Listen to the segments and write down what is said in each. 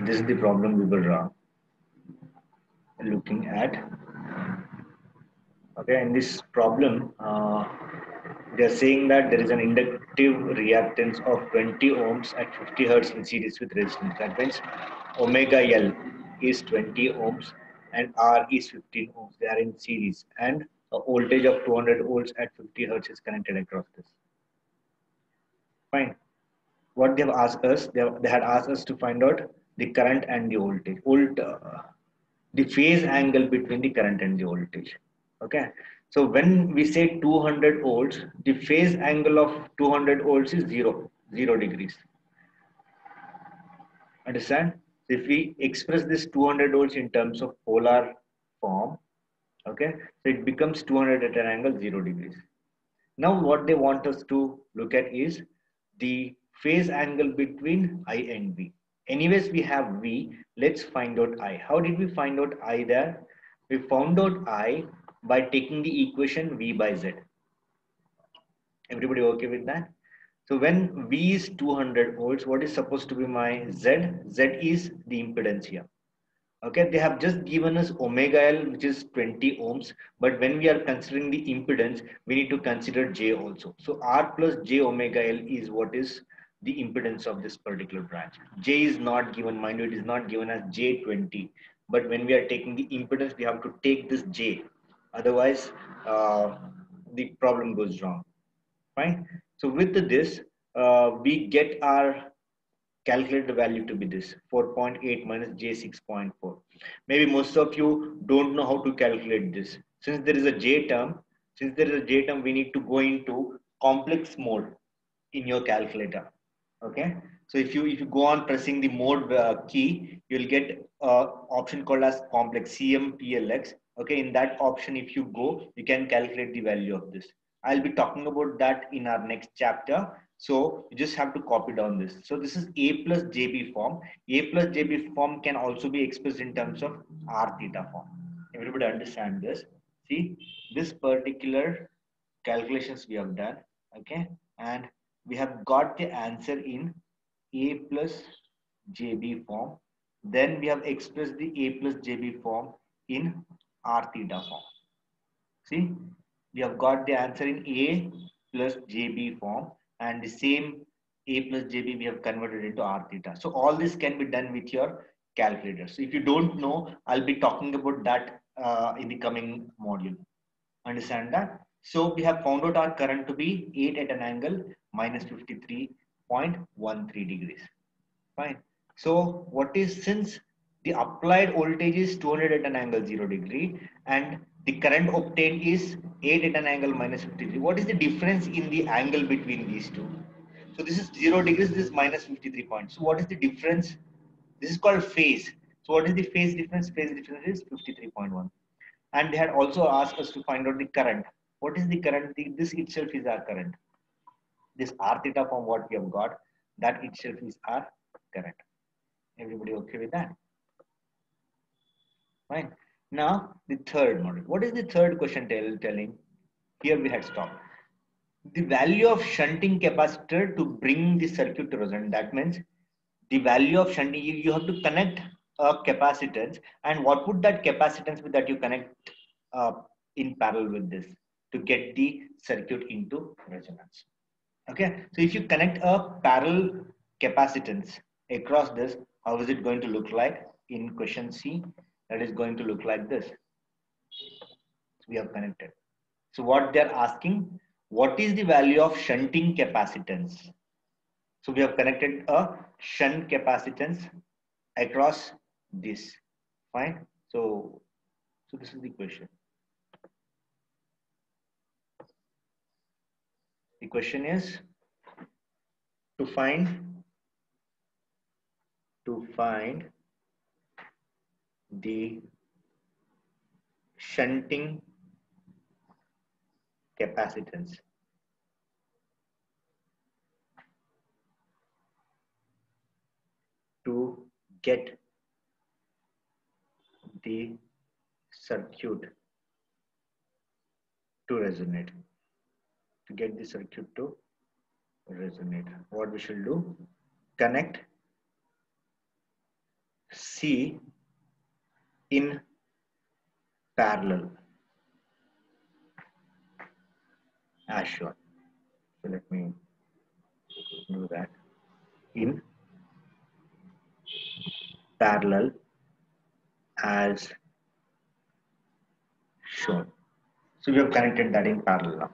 This is the problem we were looking at. Okay, in this problem, they are saying that there is an inductive reactance of 20 ohms at 50 hertz in series with resistance. That means omega L is 20 ohms and R is 15 ohms. They are in series, and a voltage of 200 volts at 50 hertz is connected across this. Fine. What they have asked us, they had asked us to find out the current and the voltage. The phase angle between the current and the voltage. Okay, so when we say 200 volts, the phase angle of 200 volts is 0 degrees. Understand? So if we express this 200 volts in terms of polar form, okay, so it becomes 200 at an angle 0 degrees. Now what they want us to look at is the phase angle between I and V. Anyways, we have V. Let's find out I. How did we find out I there? We found out I by taking the equation V by Z. Everybody okay with that? So when V is 200 volts, what is supposed to be my Z? Z is the impedance here. Okay, they have just given us omega L, which is 20 ohms. But when we are considering the impedance, we need to consider J also. So R plus J omega L is what is the impedance of this particular branch. J is not given, mind you, it is not given as J20. But when we are taking the impedance, we have to take this J. Otherwise, the problem goes wrong. Fine. So with this, we get our calculated value to be this 4.8 minus j 6.4. Maybe most of you don't know how to calculate this. Since there is a j term, we need to go into complex mode in your calculator. Okay. So if you go on pressing the mode key, you'll get option called as complex CMPLX. Okay. In that option, if you go, you can calculate the value of this. I'll be talking about that in our next chapter. So you just have to copy down this. So this is A plus JB form. A plus JB form can also be expressed in terms of R theta form. Everybody understand this? See, this particular calculations we have done. Okay. And we have got the answer in A plus JB form. Then we have expressed the A plus JB form in R theta form. See, we have got the answer in A plus JB form, and the same A plus JB we have converted into R theta. So all this can be done with your calculator. So if you don't know, I'll be talking about that in the coming module. Understand that? So we have found out our current to be 8 at an angle minus 53.13 degrees. Fine. So what is, since the applied voltage is 200 at an angle 0 degree and the current obtained is 8 at an angle minus 53. What is the difference in the angle between these two? So this is 0 degrees, this is minus 53 points. So what is the difference? This is called phase. So what is the phase difference? Phase difference is 53.1. And they had also asked us to find out the current. What is the current? This itself is our current. This R theta form what we have got, that itself is our current. Everybody okay with that? Fine. Now the third model. What is the third question telling? Here we had stopped. The value of shunting capacitor to bring the circuit to resonance. That means the value of shunting, you have to connect a capacitance, and what would that capacitance be that you connect in parallel with this to get the circuit into resonance? Okay, so if you connect a parallel capacitance across this, how is it going to look like? In question C, that is going to look like this. So we have connected. So what they're asking, what is the value of shunting capacitance? So we have connected a shunt capacitance across this. Fine. So this is the question. The question is to find the shunting capacitance to get the circuit to resonate. To get the circuit to resonate, what we should do? Connect C in parallel as shown. So let me do that. In parallel as shown. So we have connected that in parallel now.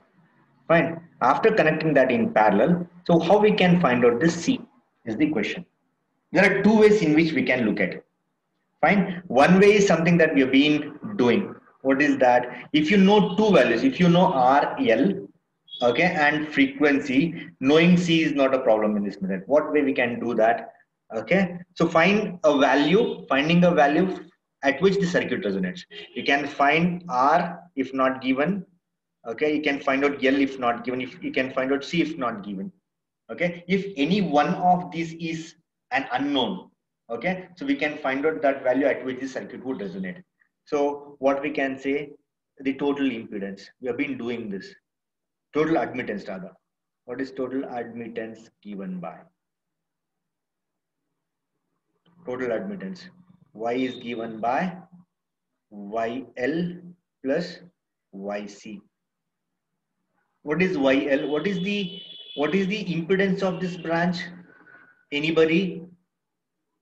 Fine. After connecting that in parallel, so how we can find out this C is the question. There are two ways in which we can look at it. Fine. One way is something that we have been doing. What is that? If you know two values, if you know R, L, okay, and frequency, knowing C is not a problem in this method. What way we can do that? Okay. So find a value, finding a value at which the circuit resonates. You can find R if not given. Okay. You can find out L if not given. If you can find out C if not given. Okay. If any one of these is an unknown, okay, so we can find out that value at which the circuit would resonate. So what we can say, the total impedance, we have been doing this, total admittance rather. What is total admittance given by? Total admittance, Y is given by YL plus YC. What is YL? What is the impedance of this branch? Anybody?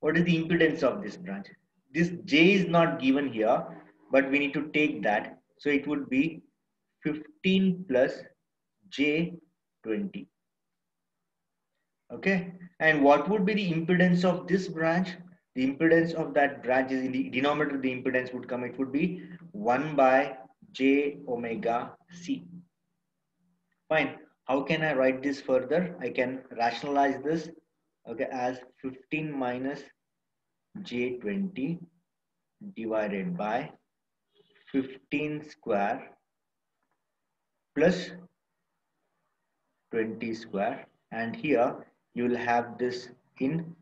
What is the impedance of this branch? This J is not given here, but we need to take that. So it would be 15 plus J20. Okay. And what would be the impedance of this branch? The impedance of that branch is in the denominator, the impedance would come, it would be 1 by J omega C. Fine. How can I write this further? I can rationalize this, okay, as 15 minus J20 divided by 15 square plus 20 square, and here you will have this in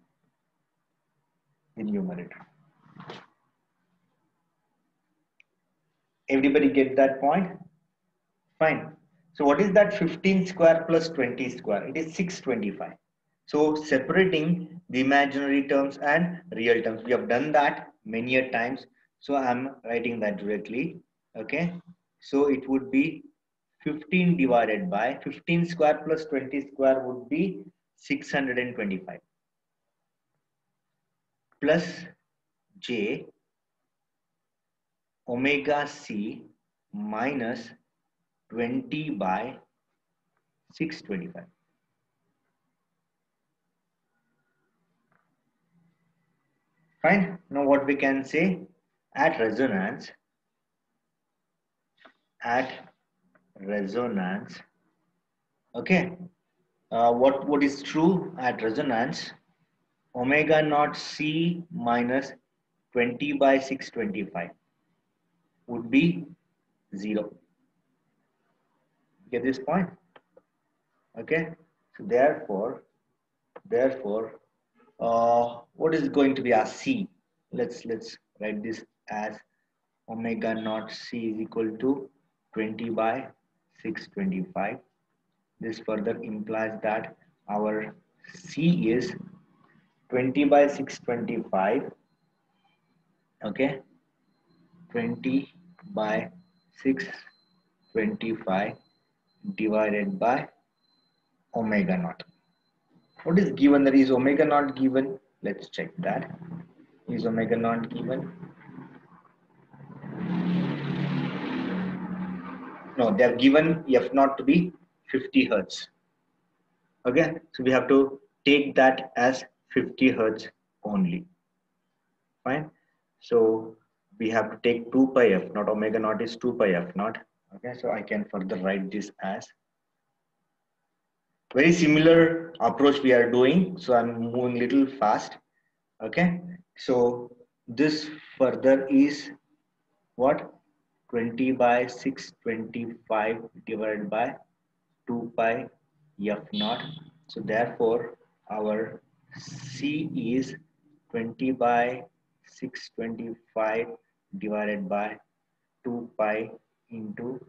the numerator. Everybody get that point? Fine. So what is that 15 square plus 20 square? It is 625. So separating the imaginary terms and real terms, we have done that many a times. So I'm writing that directly. Okay. So it would be 15 divided by 15 square plus 20 square would be 625 plus J omega C minus 20 by 625. Fine. Now what we can say, at resonance, okay, what is true at resonance? Omega naught C minus 20 by 625 would be 0. Get this point? Okay. So therefore, what is going to be our C? Let's write this as omega naught C is equal to 20 by 625. This further implies that our C is 20 by 625. Okay, 20 by 625 divided by omega naught. What is given? There is omega naught given. Let's check that. Is omega naught given? No, they have given F naught to be 50 hertz. Okay, so we have to take that as 50 hertz only. Fine. So we have to take 2 pi F naught. Omega naught is 2 pi F naught. Okay, so I can further write this as very similar approach we are doing. So I'm moving little fast. Okay, so this further is what? 20 by 625 divided by 2 pi F naught. So therefore our C is 20 by 625 divided by 2 pi into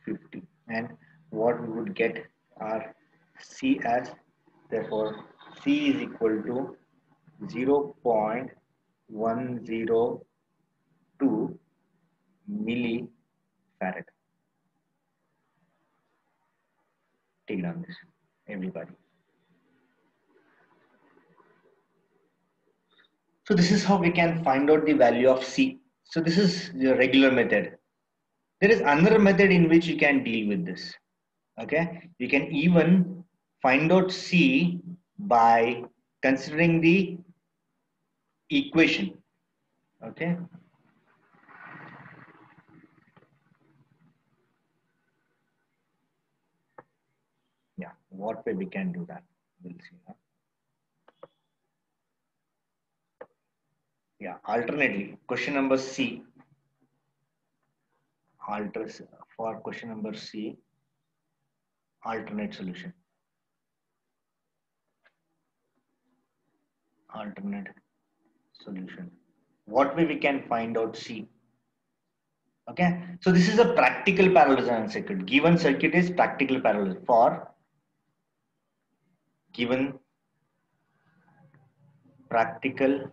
50, and what we would get our C as, therefore C is equal to 0 102 millifarad. Take down this, everybody. So this is how we can find out the value of C. So this is the regular method. There is another method in which you can deal with this. Okay, you can even find out C by considering the equation. Okay, yeah, what way we can do that, we'll see. Huh? Yeah, alternately, question number C, alters for question number C, alternate solution. Alternate solution. What way we can find out C? Okay, so this is a practical parallel resonance circuit. Given circuit is practical parallel for given practical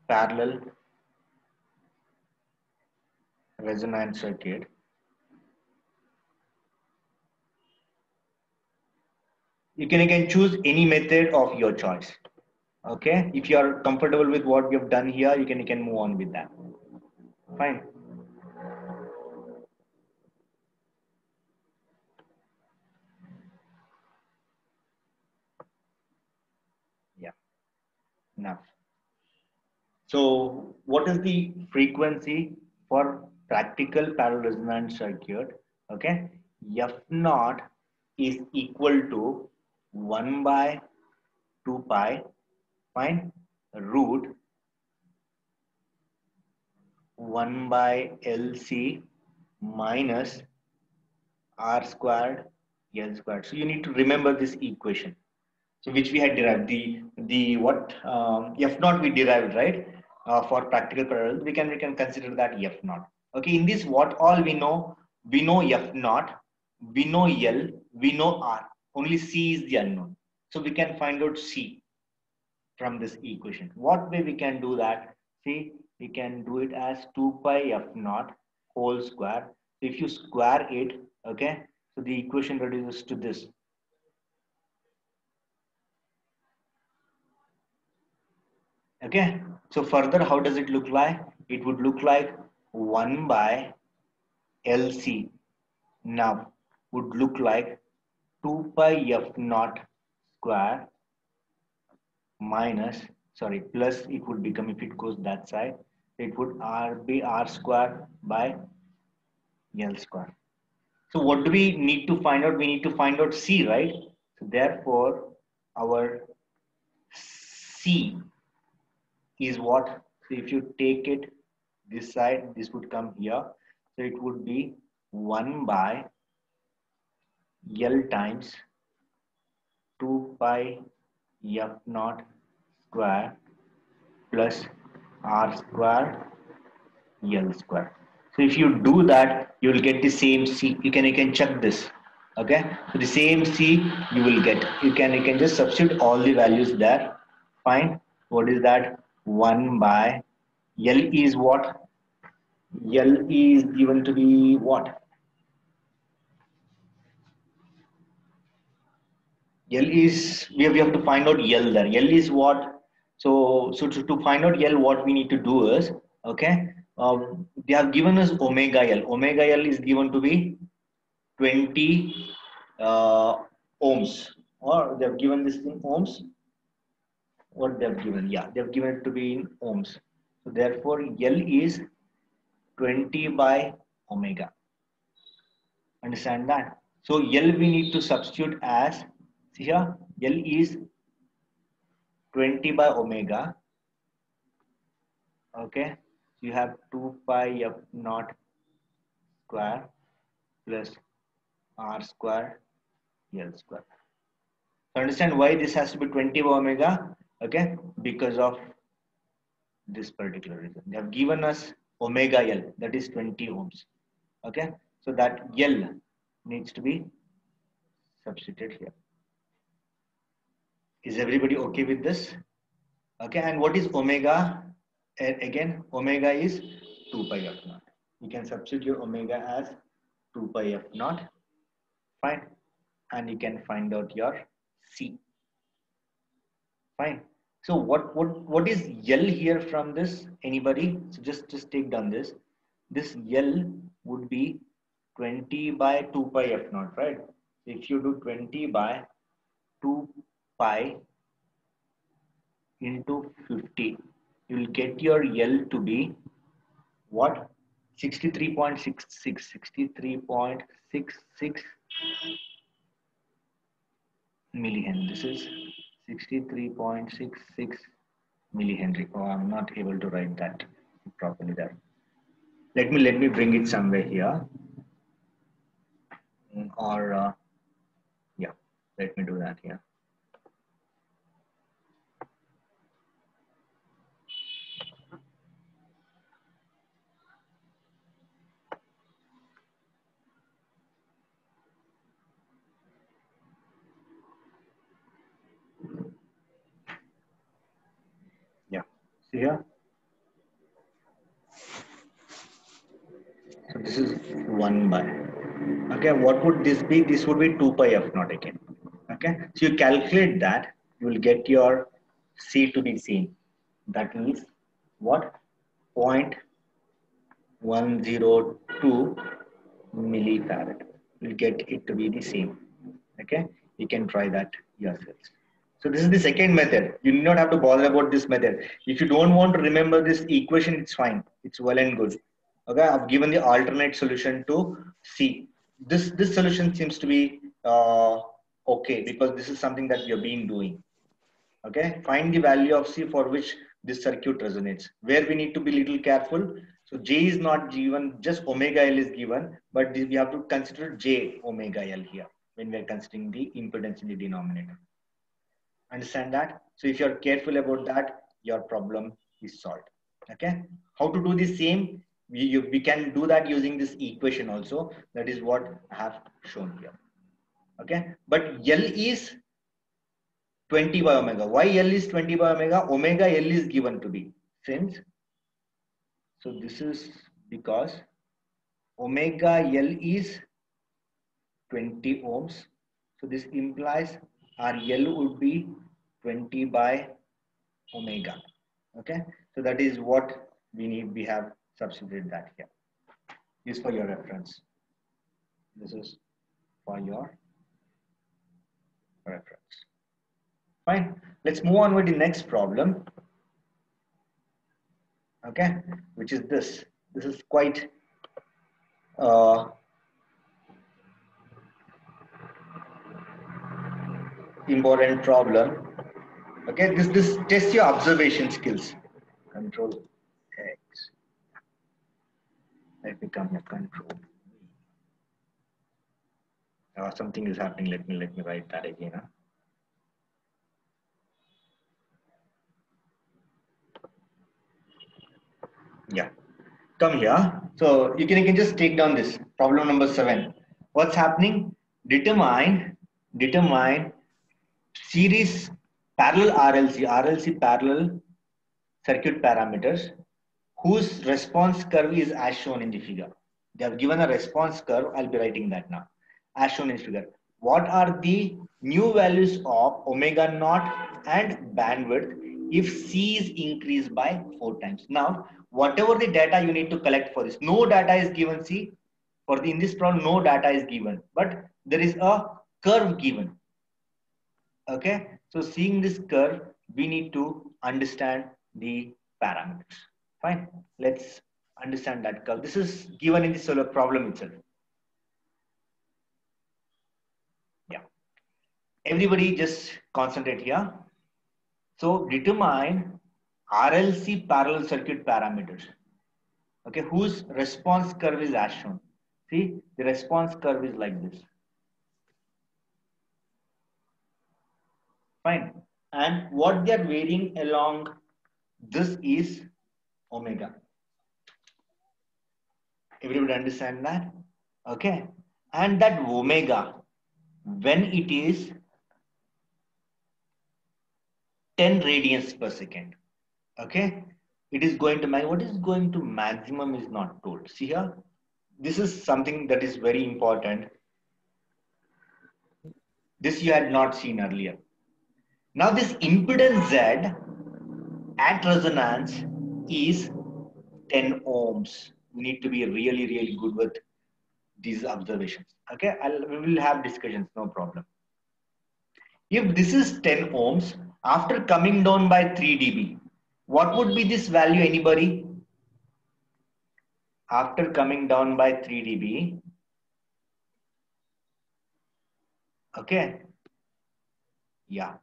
parallel resonance circuit. You can choose any method of your choice. Okay, if you are comfortable with what we have done here, you can move on with that. Fine. Yeah. Now, so what is the frequency for practical parallel resonance circuit? Okay, F naught is equal to 1 by 2 pi, fine, root 1 by LC minus R squared L squared. So you need to remember this equation. So which we had derived, the what F naught we derived, right? For practical parallel, we can consider that F naught. Okay, in this what all we know F naught, we know L, we know R. Only C is the unknown. So we can find out C from this equation. What way we can do that? See, we can do it as 2 pi F naught whole square. If you square it, okay, so the equation reduces to this. Okay, so further, how does it look like? It would look like 1 by LC now would look like 2 pi F naught square minus, sorry, plus it would become, if it goes that side, it would be R square by L square. So what do we need to find out? We need to find out C, right? So therefore, our C is what? So if you take it this side, this would come here. So it would be 1 by L times 2 pi F naught square plus R square L square. So if you do that, you will get the same C. You can check this. Okay. So the same C you will get. You can just substitute all the values there. Fine. What is that? 1 by L is what? L is given to be what? L is we have to find out L there. L is what? So to find out L, what we need to do is, okay, they have given us omega L. Omega L is given to be 20 ohms, or they have given this in ohms. What they have given? Yeah, they have given it to be in ohms. So therefore, L is 20 by omega. Understand that? So L we need to substitute as, see here, L is 20 by omega. Okay, you have 2 pi F naught square plus R square L square. So understand why this has to be 20 by omega? Okay, because of this particular reason. They have given us omega L, that is 20 ohms. Okay, so that L needs to be substituted here. Is everybody okay with this? Okay, and what is omega? Again, omega is 2 pi f naught. You can substitute omega as 2 pi f naught. Fine. And you can find out your C. Fine. So what is L here from this? Anybody? So just take down this. This L would be 20 by 2 pi f naught, right? If you do 20 by 2 pi into 50, you will get your L to be what? 63.66, 63.66 millihenry. This is 63.66 millihenry. Oh, I'm not able to write that properly there. Let me bring it somewhere here. Or yeah, let me do that here. Yeah, see here. So this is 1 by. Okay, what would this be? This would be 2 pi f naught again. Okay, so you calculate that, you will get your C to be same. That means what? 0.102 millifarad. You'll get it to be the same. Okay, you can try that yourselves. So this is the second method. You do not have to bother about this method. If you don't want to remember this equation, it's fine. It's well and good. Okay, I've given the alternate solution to C. This solution seems to be okay because this is something that we have been doing. Okay, find the value of C for which this circuit resonates. Where we need to be little careful. So J is not given, just omega L is given, but we have to consider J omega L here when we are considering the impedance in the denominator. Understand that? So if you're careful about that, your problem is solved. Okay. How to do the same? We can do that using this equation also. That is what I have shown here. Okay. But L is 20 by omega. Why L is 20 by omega? Omega L is given to be. Since, so this is because omega L is 20 ohms. So this implies our L would be 20 by omega. Okay, so that is what we need. We have substituted that here. This is for your reference. This is for your reference. Fine. Let's move on with the next problem. Okay, which is this. This is quite important problem. Okay, this tests your observation skills. Control X. Let me come here. Control. Something is happening. Let me write that again. Huh? Yeah, come here. So you can just take down this problem number 7. What's happening? Determine series parallel RLC parallel circuit parameters whose response curve is as shown in the figure. They have given a response curve. I'll be writing that now. As shown in the figure. What are the new values of omega naught and bandwidth if C is increased by 4 times? Now, whatever the data you need to collect for this, no data is given. See, in this problem, no data is given, but there is a curve given. Okay, so seeing this curve, we need to understand the parameters. Fine, let's understand that curve. This is given in the solar problem itself. Yeah, everybody just concentrate here. So determine RLC parallel circuit parameters. Okay, whose response curve is as shown. See, the response curve is like this. Fine. And what they are varying along this is omega. Everybody understand that? Okay. And that omega, when it is 10 radians per second. Okay, it is going to what is going to maximum is not told. See here, this is something that is very important. This you had not seen earlier. Now this impedance Z at resonance is 10 ohms. We need to be really, really good with these observations. Okay, we will have discussions, no problem. If this is 10 ohms, after coming down by 3 dB, what would be this value, anybody? After coming down by 3 dB, okay, yeah.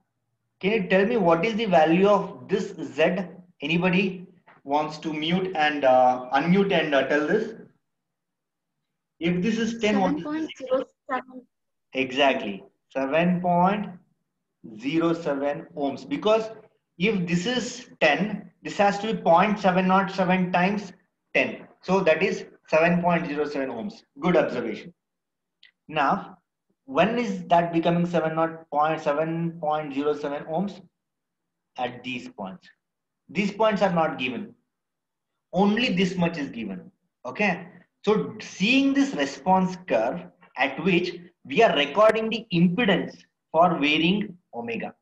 Can you tell me what is the value of this Z? Anybody wants to mute and unmute and tell this? If this is 10, what is this? 7.07. Exactly, 7.07 ohms. Because if this is 10, this has to be 0.707 times 10. So that is 7.07 ohms. Good observation. Now, when is that becoming 7.07 ohms? At these points. These points are not given. Only this much is given. Okay. So seeing this response curve at which we are recording the impedance for varying omega.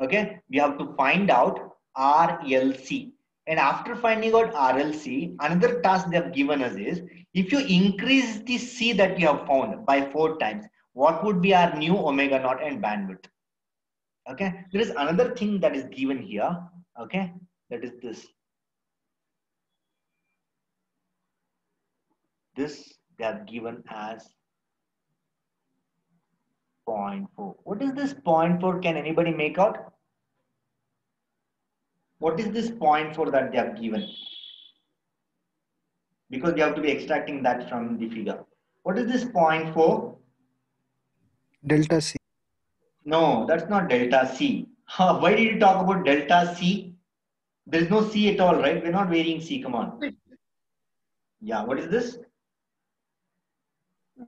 Okay. We have to find out RLC. And after finding out RLC, another task they have given us is, if you increase the C that you have found by 4 times, what would be our new omega naught and bandwidth? Okay. There is another thing that is given here. Okay. That is this. This they are given as 0.4. What is this 0.4? Can anybody make out? What is this 0.4 that they have given? Because they have to be extracting that from the figure. What is this 0.4? Delta C. No, that's not delta C. Why did you talk about delta C? There is no C at all, right? We're not varying C. Come on. Yeah, what is this?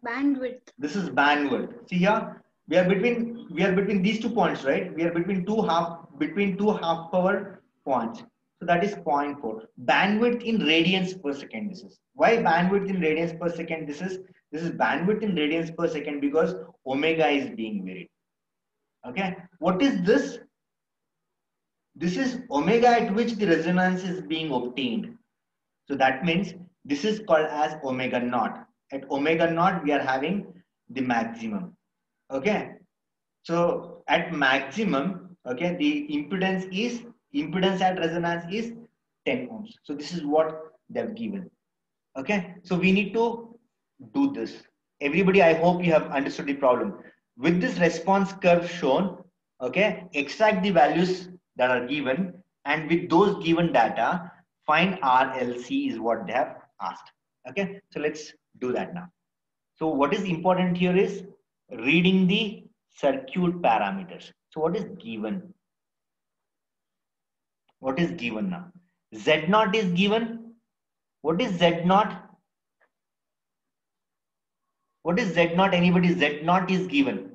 Bandwidth. This is bandwidth. See here, we are between these 2 points, right? We are between two half power points. So that is 0.4. Bandwidth in radians per second. This is why bandwidth in radians per second. This is bandwidth in radians per second because omega is being varied. Okay. What is this? This is omega at which the resonance is being obtained. So that means this is called as omega naught. At omega naught, we are having the maximum. Okay. So at maximum, okay, the impedance at resonance is 10 ohms. So this is what they've given. Okay. So we need to do this. Everybody, I hope you have understood the problem. With this response curve shown, okay, extract the values that are given, and with those given data, find RLC is what they have asked. Okay. So let's do that now. So what is important here is reading the circuit parameters. So what is given? What is given now? Z naught is given. What is Z naught? What is Z naught? Anybody? Z naught is given.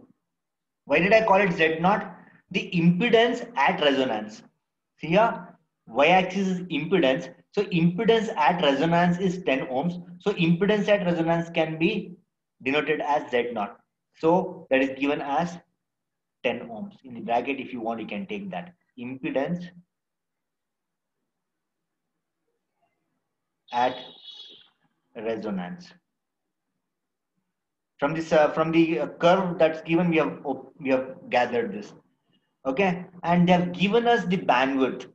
Why did I call it Z naught? The impedance at resonance. See here, y-axis is impedance. So impedance at resonance is 10 ohms. So impedance at resonance can be denoted as Z naught. So that is given as 10 ohms. In the bracket, if you want, you can take that. Impedance at resonance. From this, from the curve that's given, we have gathered this. Okay, and they have given us the bandwidth.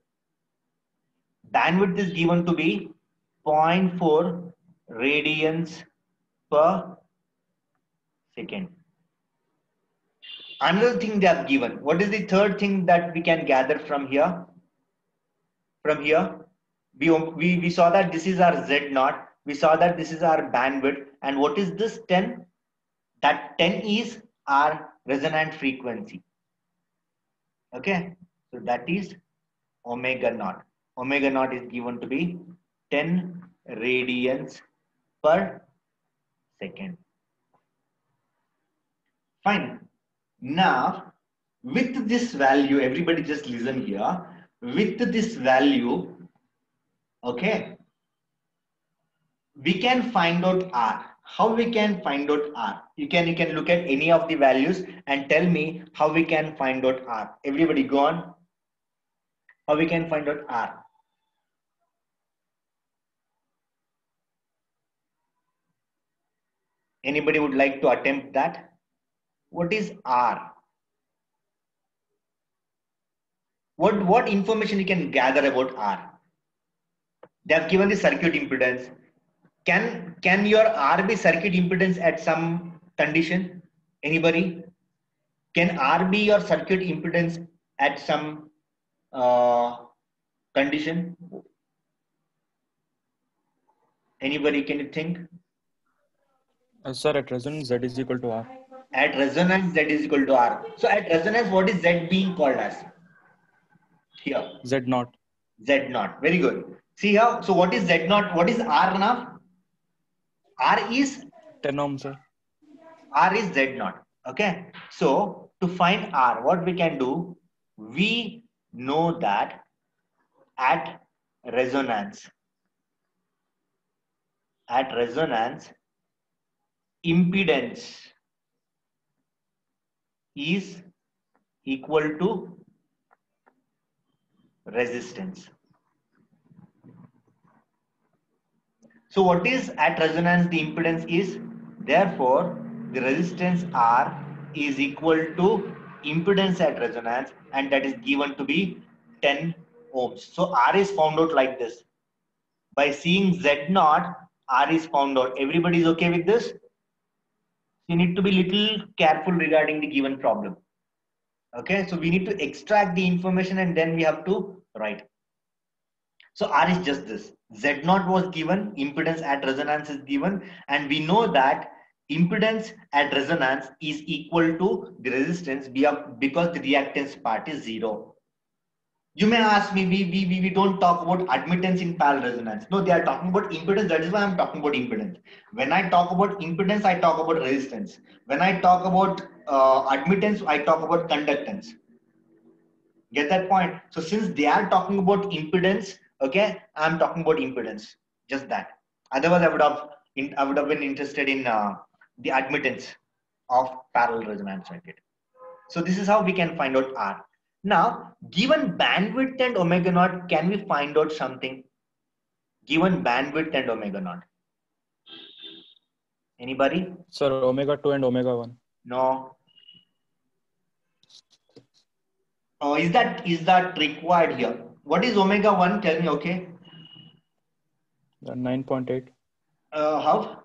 Bandwidth is given to be 0.4 radians per second. Another thing they have given. What is the third thing that we can gather from here? From here, we saw that this is our Z naught. We saw that this is our bandwidth. And what is this 10? That 10 is our resonant frequency. Okay, so that is omega naught. Omega naught is given to be 10 radians per second. Fine. Now, With this value, everybody just listen here. With this value, okay, we can find out R. How we can find out R? You can look at any of the values and tell me how we can find out R. Everybody go on. How we can find out R? Anybody would like to attempt that? What is R? What information you can gather about R? They have given the circuit impedance. Can your R be circuit impedance at some condition? Anybody? Can R be your circuit impedance at some condition? Anybody, can you think? Sir, at resonance Z is equal to R. At resonance Z is equal to R. So at resonance, what is Z being called as? Here. Z naught. Z naught. Very good. See here. So what is Z naught? What is R now? R is 10 ohm, sir. R is Z naught. Okay. So to find R, what we can do, we know that at resonance, impedance is equal to resistance. So what is at resonance? The impedance is, therefore the resistance R is equal to impedance at resonance, and that is given to be 10 ohms. So R is found out like this. By seeing Z naught, R is found out. Everybody is okay with this? You need to be little careful regarding the given problem. Okay, so we need to extract the information and then we have to write. So R is just this. Z naught was given, impedance at resonance is given, and we know that impedance at resonance is equal to the resistance because the reactance part is 0. You may ask me, we don't talk about admittance in parallel resonance. No, they are talking about impedance. That is why I'm talking about impedance. When I talk about impedance, I talk about resistance. When I talk about admittance, I talk about conductance. Get that point? So since they are talking about impedance, okay, I'm talking about impedance. Just that. Otherwise, I would have been interested in the admittance of parallel resonance circuit. So this is how we can find out R. Now, given bandwidth and omega naught, can we find out something? Given bandwidth and omega naught. Anybody? Sir, omega 2 and omega 1. No. Oh, is that required here? What is omega 1? Tell me, okay? 9.8. How?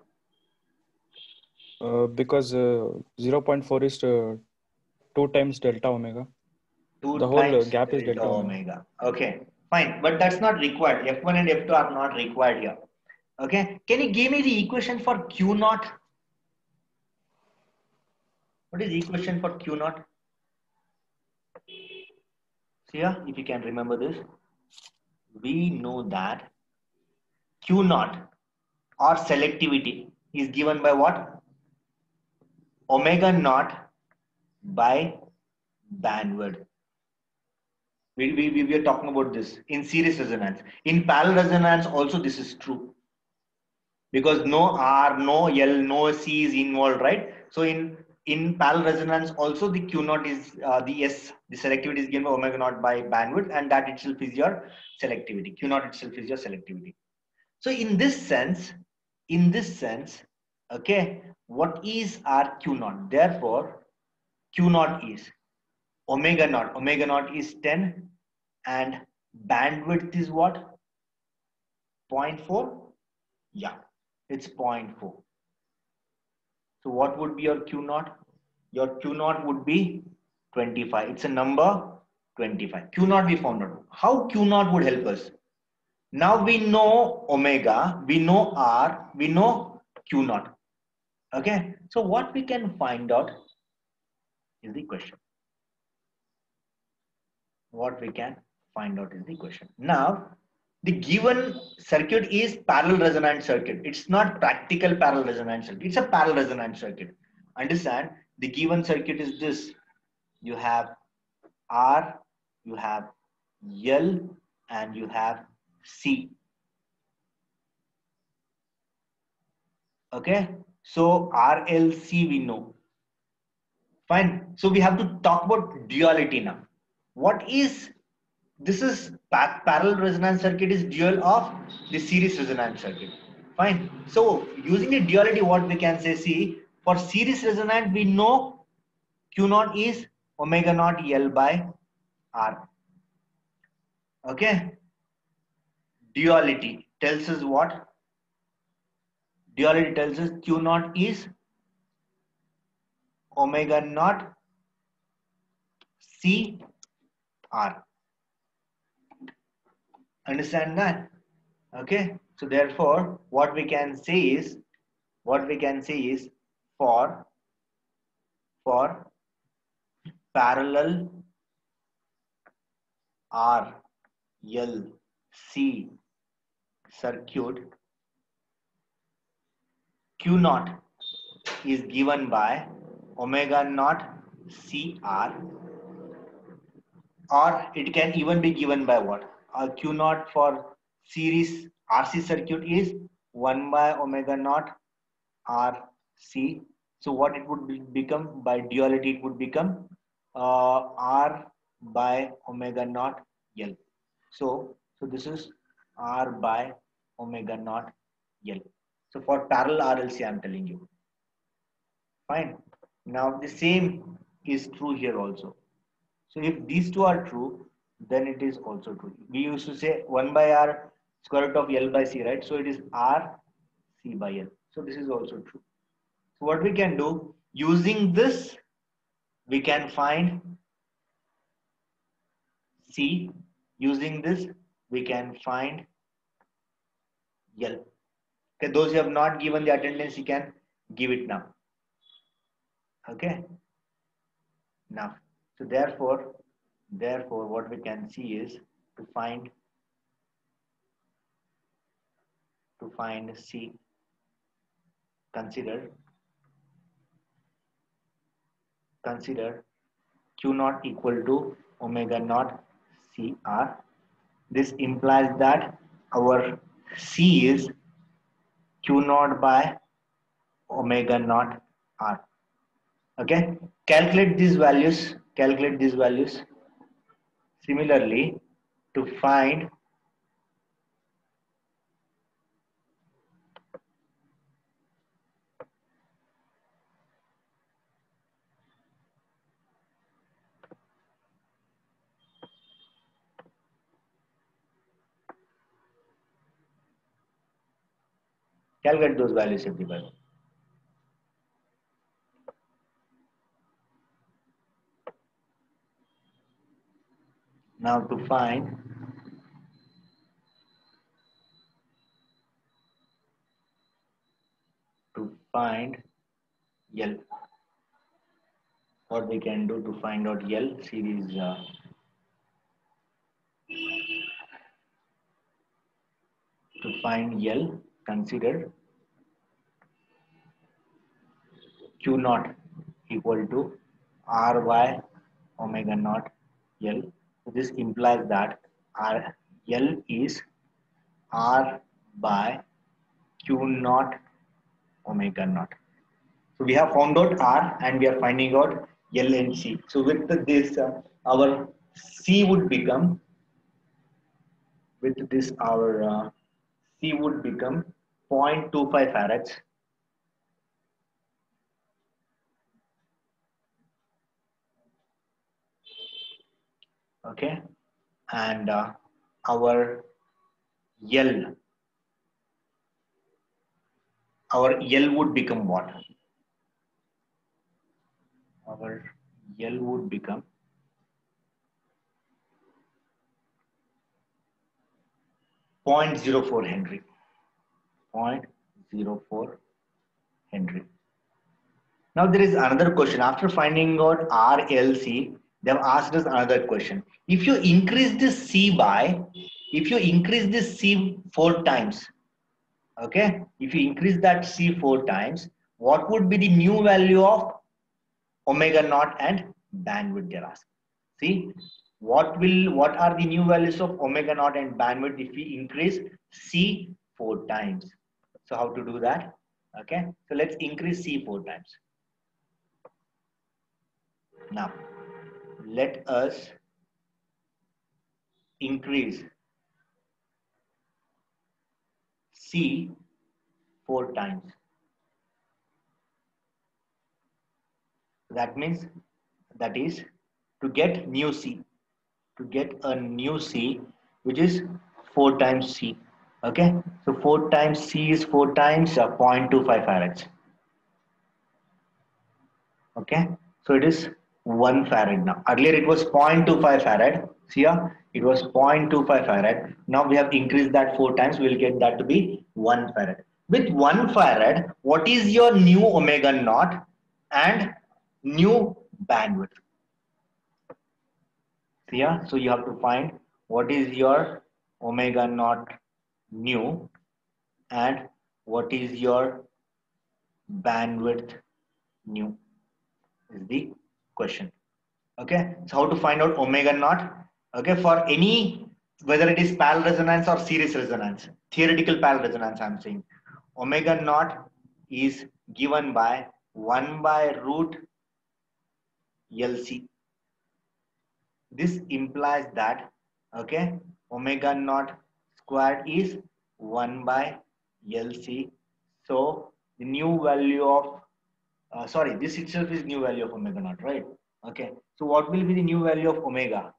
Because 0.4 is 2 times delta omega. The whole gap is delta omega. Okay, fine. But that's not required. F1 and F2 are not required here. Okay. Can you give me the equation for Q naught? What is the equation for Q naught? See here, if you can remember this. We know that Q naught or selectivity is given by what? Omega naught by bandwidth. We are talking about this in series resonance. In parallel resonance also this is true. Because no R, no L, no C is involved, right? So in parallel resonance also the Q naught is the selectivity is given by omega naught by bandwidth, and that itself is your selectivity. Q naught itself is your selectivity. So in this sense, okay, what is our Q naught? Therefore, Q naught is omega naught. Omega naught is 10 and bandwidth is what? 0.4? Yeah, it's 0.4. So what would be your Q naught? Your Q naught would be 25. It's a number 25. Q naught we found out. How Q naught would help us? Now we know omega, we know R, we know Q naught. Okay. So what we can find out is the question. What we can find out is the question. Now, the given circuit is parallel resonance circuit. It's not practical parallel resonance circuit. It's a parallel resonance circuit. Understand? The given circuit is this. You have R, you have L, and you have C. Okay, so RLC we know. Fine. So we have to talk about duality now. What is this? Is parallel resonance circuit is dual of the series resonance circuit. Fine. So using the duality, what we can say, see, for series resonance, we know Q naught is omega naught L by R. Okay. Duality tells us what? Duality tells us Q naught is omega naught C R. Understand that? Okay. So therefore, what we can say is for parallel R L C circuit, Q naught is given by omega naught CR, or it can even be given by what? Q naught for series RC circuit is 1 by omega naught RC. So what it would become by duality, it would become R by omega naught L. So this is R by omega naught L. So for parallel RLC, I'm telling you. Fine. Now the same is true here also. So if these two are true, then it is also true. We used to say 1 by R square root of L by C, right? So it is R C by L. So this is also true. So what we can do, using this, we can find C. Using this, we can find L. Okay, those who have not given the attendance, you can give it now. Okay. Now, so therefore, what we can see is to find C, consider Q naught equal to omega naught CR. This implies that our C is Q naught by omega naught R. Okay, calculate these values. Similarly, to find those values, everybody. Now to find L. What we can do to find out L series to find L, consider Q naught equal to R by omega naught L. So this implies that L is R by Q naught omega naught. So we have found out R and we are finding out L and C. So with this, our C would become, C would become 0.25 farads. Okay, and our L would become what? Our L would become 0.04 Henry. 0.04 Henry. Now there is another question. After finding out RLC, they have asked us another question. If you increase this C 4 times, okay? If you increase that C 4 times, what would be the new value of omega naught and bandwidth they're asking? See, what are the new values of omega naught and bandwidth if we increase C 4 times? So how to do that? Okay, so let's increase C 4 times. Now, let us increase C 4 times. That means, that is to get new C, to get a new C, which is 4 times C. Okay, so 4 times C is 4 times 0.25 farads. Okay, so it is 1 farad now. Earlier it was 0.25 farad. See here, it was 0.25 farad. Now we have increased that 4 times. We will get that to be 1 farad. With 1 farad, what is your new omega naught and new bandwidth? See here, so you have to find what is your omega naught new and what is your bandwidth new is the question. Okay, so how to find out omega naught? Okay, for any, whether it is parallel resonance or series resonance, theoretical parallel resonance, I'm saying omega naught is given by 1 by root LC. This implies that, okay, omega naught squared is 1 by LC. So the new value of sorry, this itself is new value of omega naught, right? Okay, so what will be the new value of omega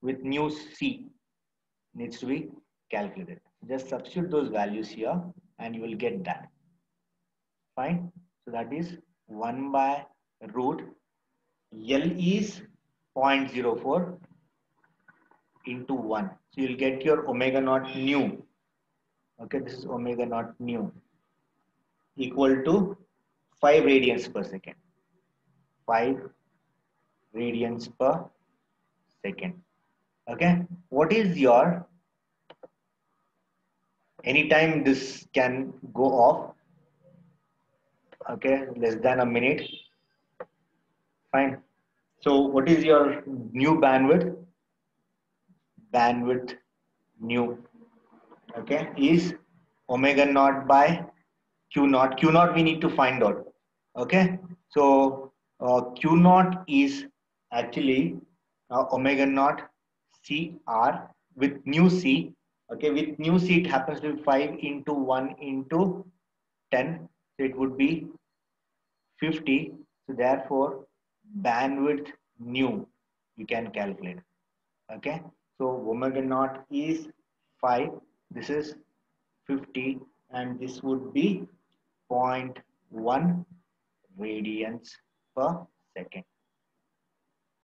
with new C needs to be calculated. Just substitute those values here and you will get that. Fine. So that is 1 by root L is 0.04 into 1. So you'll get your omega naught new. Okay, this is omega naught new equal to 5 radians per second. 5 radians per second. Okay, what is your, anytime this can go off, okay, less than a minute. Fine. So what is your new bandwidth? Bandwidth new, okay, is omega naught by Q naught. Q naught we need to find out. Okay, so Q naught is actually omega naught CR with new C. Okay, with new C it happens to be 5 into 1 into 10. So it would be 50. So therefore bandwidth new you can calculate. Okay, so omega naught is 5. This is 50 and this would be 0.1 radians per second.